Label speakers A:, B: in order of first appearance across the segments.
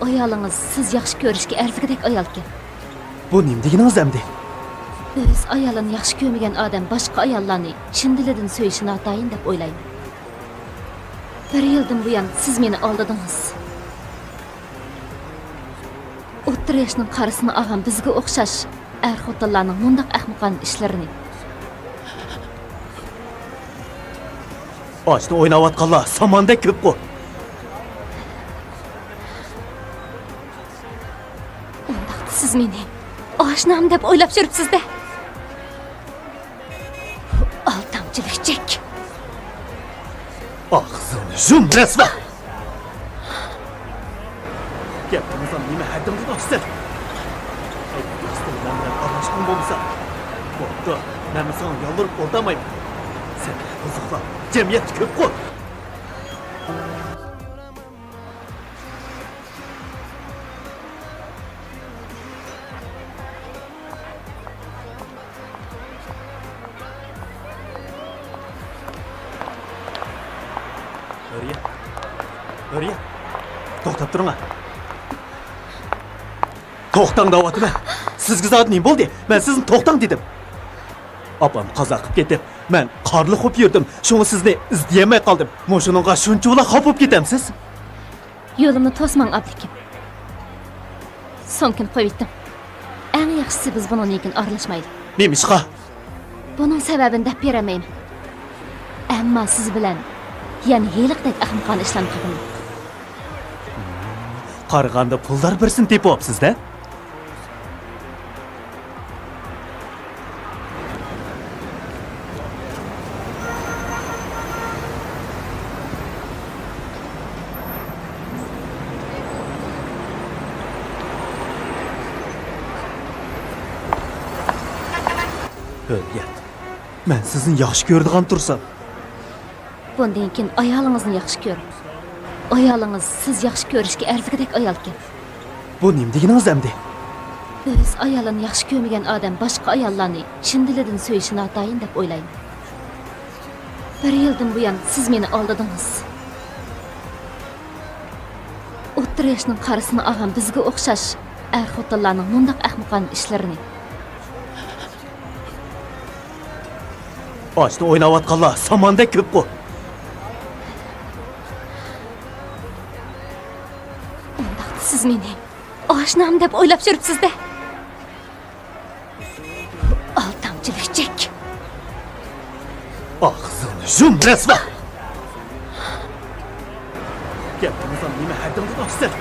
A: Ayolınız siz yaxshi ko'rishga arzigidek ayolken.
B: Bu nima deganingiz endi?
A: Öz ayolini yaxshi ko'rmagan odam boshqa ayollarni chin dilidan so'yishi notayin deb o'ylayman. Bir yildan buyon siz meni aldadingiz. O'ttir yoshning qarisini og'am bizga o'xshash xotinlarning mundaq ahmoqona ishlarini.
B: Ochda o'ynayotganlar samondek ko'p qo'y.
A: Undaqda siz meni oshnam deb o'ylab yuribsiz-da. Altamchilikchik.
B: Ağzını yum resva! Gapimizdan nima haddim demoqchisan? Do'stim bilan aralashgan bo'lsa, bo'pti, men sana yoldirib o'rtamayman. Sen qiziqlar, jamiyat ko'p qo'y. Hurriyet. To'xtab turing. To'xtang deyapman. Sizga zot nima bo'ldi? Men sizni to'xtang dedim. Opam qazo qilib ketdi. Men qorli qo'yib yurdim. Shuni sizni izlayamay qoldim. Moshinonga shuncha qopib ketamsiz?
A: Yo'limni to'smang, Abdukim. So'ngkin qo'ydim. Eng yaxshisi biz buni lekin aralashmaylik.
B: Nima ishqa?
A: Buning sababini deb beramayman. Ammo siz bilan yani hiyliqdek ahmoqona ishlarni qildim.
B: Qaraganda pullar birsin tepyapsiz-da? Hurriyet. Men sizni yaxshi ko'rdigan tursam.
A: Bundan keyin ayolingizni yaxshi ko'ring. Ayolınız siz yaxshi ko'rishga arzigidek ayolken.
B: Bu nima deganingiz endi?
A: Öz ayolini yaxshi ko'rmagan odam boshqa ayollarni chin dilidan so'yishi notayin deb o'ylayman. Bir yildan buyon siz meni aldadingiz. O'ttir yoshning qarisini og'am bizga o'xshash xotinlarning mundaq ahmoqona ishlarini.
B: Ochda o'ynayotganlar samondek ko'p qo'y.
A: Siz meni oshnam deb o'ylab yuribsiz-da. Altamchilikchik.
B: Ağzını yum resva! Gapimizdan nima haddim demoqchisan?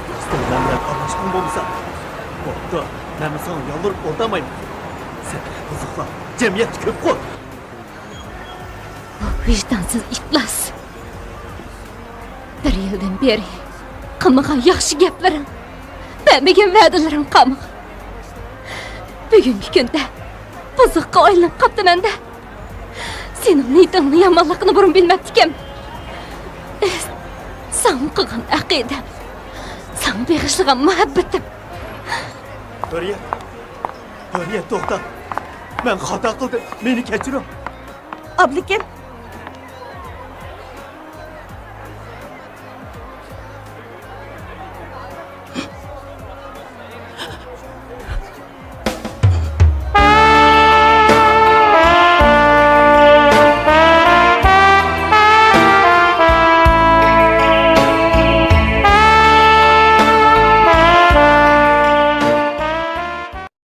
B: Do'stim bilan aralashgan bo'lsa, bo'pti, men sana yoldirib o'rtamayman. Sen qiziqlar, jamiyat ko'p qo'y.
A: Vijdonsiz iflos. Bir yildan beri qilmagan yaxshi gaplarim, bermagan va'dalarim qamiq. Bugungi kunda buzuqqa aylanib qolibman-da. Sening niyatingni yomonligini burun bilmabdikim. Sen qilgan aqidam, sen beg'ishlagan muhabbatim.
B: Hurriyet to'xta. Men xato qildim. Meni kechiring.
C: Abdukim,